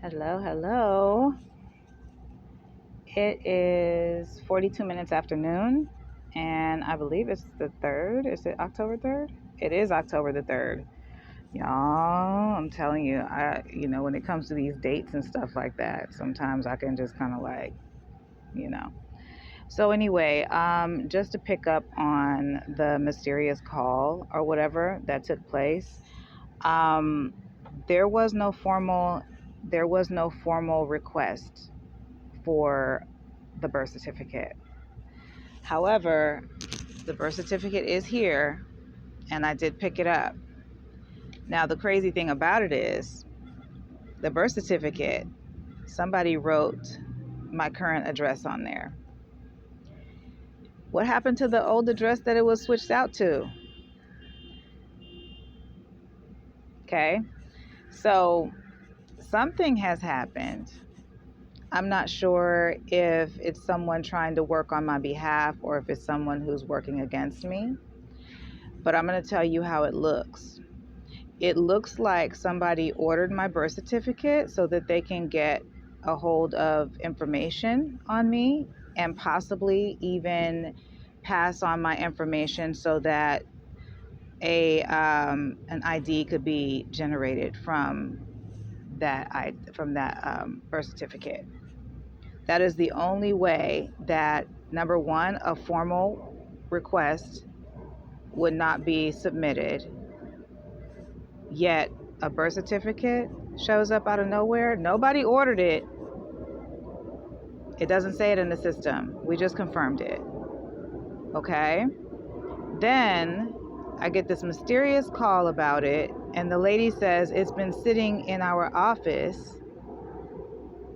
Hello, hello. It is 42 minutes after noon, and I believe it's the 3rd. Is it October 3rd? It is October the 3rd. Y'all, I'm telling you, when it comes to these dates and stuff like that, sometimes I can just kind of like, you know. So anyway, just to pick up on the mysterious call or whatever that took place, um, there was no formal, there was no formal request for the birth certificate. However, the birth certificate is here and I did pick it up. Now, the crazy thing about it is the birth certificate, somebody wrote my current address on there. What happened to the old address that it was switched out to? Okay, so something has happened. I'm not sure if it's someone trying to work on my behalf or if it's someone who's working against me, but I'm going to tell you how it looks. It looks like somebody ordered my birth certificate so that they can get a hold of information on me and possibly even pass on my information so that an ID could be generated from that birth certificate. That is the only way that, number one, a formal request would not be submitted, yet a birth certificate shows up out of nowhere. Nobody ordered it. It doesn't say it in the system. We just confirmed it. Okay. Then I get this mysterious call about it, and the lady says it's been sitting in our office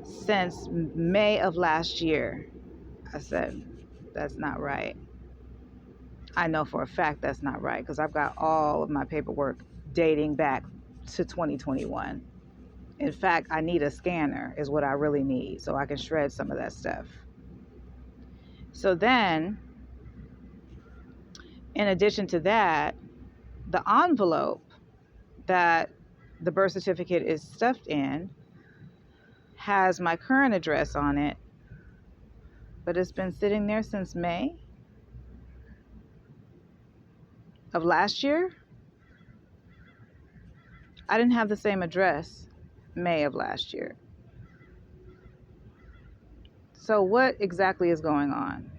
since May of last year. I said, that's not right. I know for a fact that's not right because I've got all of my paperwork dating back to 2021. In fact, I need a scanner is what I really need so I can shred some of that stuff. So then, in addition to that, the envelope that the birth certificate is stuffed in has my current address on it, but it's been sitting there since May of last year. I didn't have the same address May of last year. So what exactly is going on?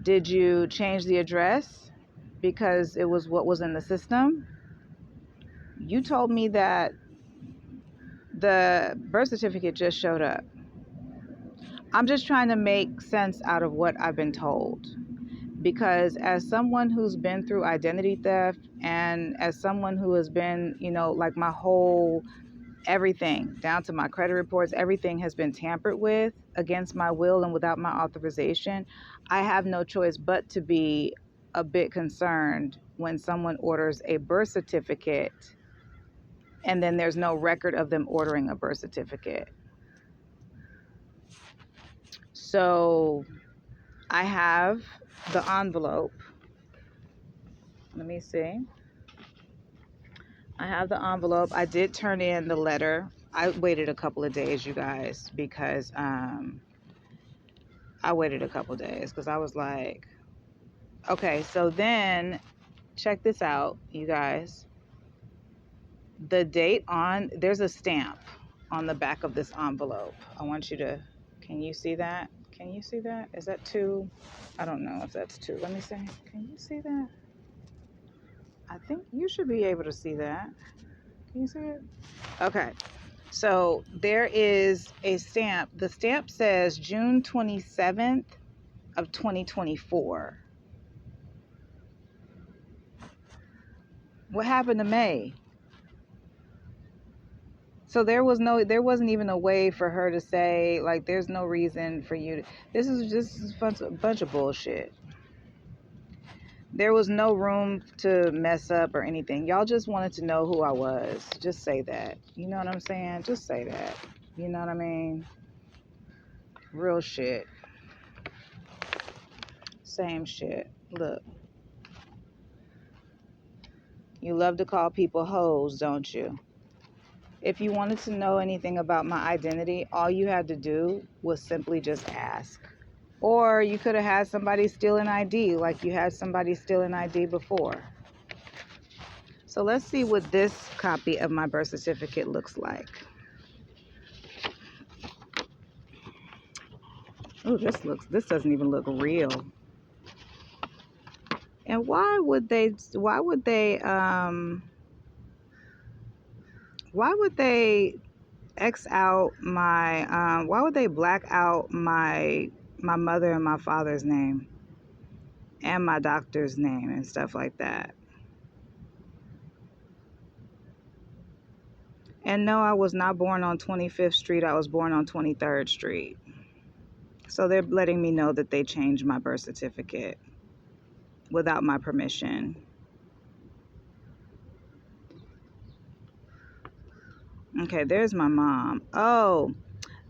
Did you change the address because it was what was in the system? You told me that the birth certificate just showed up. I'm just trying to make sense out of what I've been told. Because as someone who's been through identity theft and as someone who has been, like my whole everything down to my credit reports, everything has been tampered with against my will and without my authorization, I have no choice but to be a bit concerned when someone orders a birth certificate and then there's no record of them ordering a birth certificate. So I have the envelope. Let me see. I have the envelope. I did turn in the letter. I waited a couple of days, you guys, because I waited a couple of days because I was like, okay, so then check this out, you guys. The date there's a stamp on the back of this envelope. I want you to, can you see that? Can you see that? Is that two? I don't know if that's two. Let me see. Can you see that? I think you should be able to see that. Can you see it? Okay. So there is a stamp. The stamp says June 27th of 2024. What happened to May? So there wasn't even a way for her to say, like, there's no reason for you to, this is just a bunch of bullshit. There was no room to mess up or anything. Y'all just wanted to know who I was. Just say that. You know what I'm saying? Just say that. You know what I mean? Real shit. Same shit. Look. You love to call people hoes, don't you? If you wanted to know anything about my identity, all you had to do was simply just ask. Or you could have had somebody steal an ID like you had somebody steal an ID before. So let's see what this copy of my birth certificate looks like. Oh, this doesn't even look real. And why would they X out my why would they black out my mother and my father's name and my doctor's name and stuff like that? And no, I was not born on 25th Street. I was born on 23rd Street. So they're letting me know that they changed my birth certificate without my permission. Okay, there's my mom. Oh,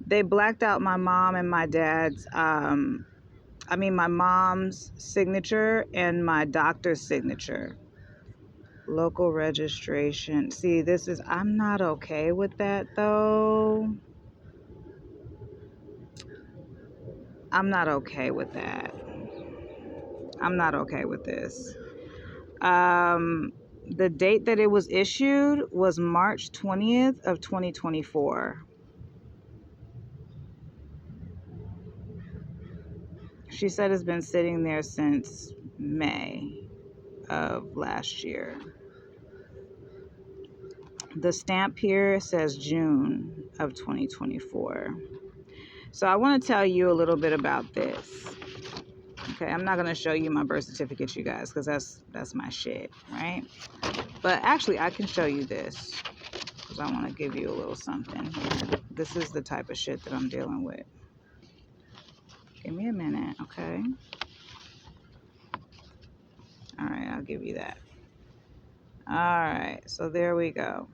they blacked out my mom and my dad's my mom's signature and my doctor's signature. Local registration. See, I'm not okay with that though. I'm not okay with that. I'm not okay with this. The date that it was issued was March 20th of 2024. She said it's been sitting there since May of last year. The stamp here says June of 2024. So I want to tell you a little bit about this. Okay, I'm not going to show you my birth certificate, you guys, because that's my shit, right? But actually, I can show you this because I want to give you a little something here. This is the type of shit that I'm dealing with. Give me a minute, okay? All right, I'll give you that. All right, so there we go.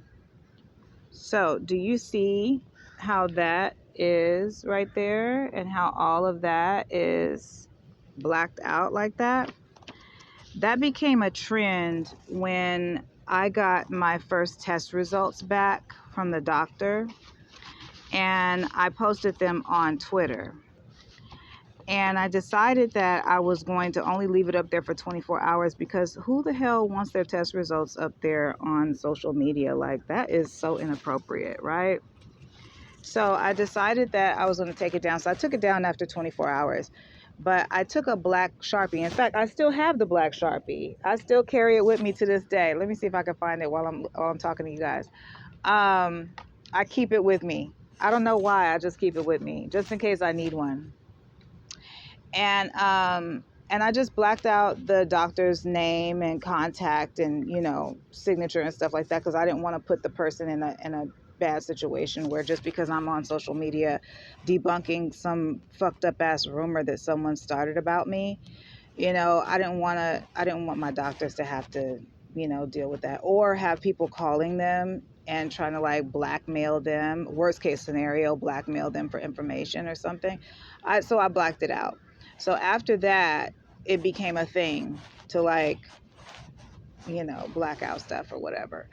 So do you see how that is right there and how all of that is blacked out like that? That became a trend when I got my first test results back from the doctor, and I posted them on Twitter. And I decided that I was going to only leave it up there for 24 hours because who the hell wants their test results up there on social media? Like, that is so inappropriate, right? So I decided that I was going to take it down. So I took it down after 24 hours. But I took a black Sharpie. In fact, I still have the black Sharpie. I still carry it with me to this day. Let me see if I can find it while I'm talking to you guys. I keep it with me. I don't know why. I just keep it with me just in case I need one. And I just blacked out the doctor's name and contact and, signature and stuff like that because I didn't want to put the person in a bad situation where just because I'm on social media debunking some fucked up ass rumor that someone started about me, I didn't want my doctors to have to, deal with that or have people calling them and trying to like blackmail them. Worst case scenario, blackmail them for information or something. So I blacked it out. So after that, it became a thing to like, black out stuff or whatever.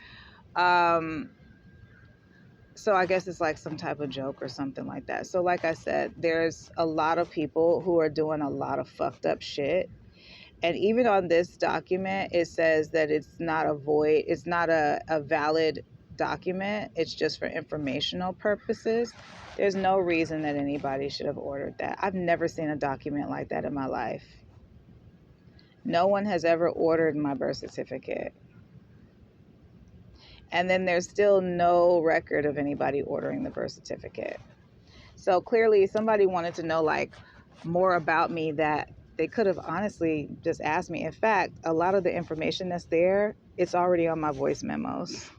So I guess it's like some type of joke or something like that. So like I said, there's a lot of people who are doing a lot of fucked up shit. And even on this document, it says that it's not a valid document. It's just for informational purposes. There's no reason that anybody should have ordered that. I've never seen a document like that in my life. No one has ever ordered my birth certificate. And then there's still no record of anybody ordering the birth certificate. So clearly somebody wanted to know like more about me that they could have honestly just asked me. In fact, a lot of the information that's there, it's already on my voice memos.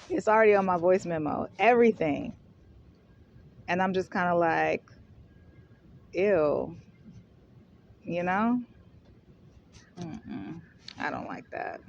It's already on my voice memo, everything. And I'm just kind of like, ew, you know? I don't like that.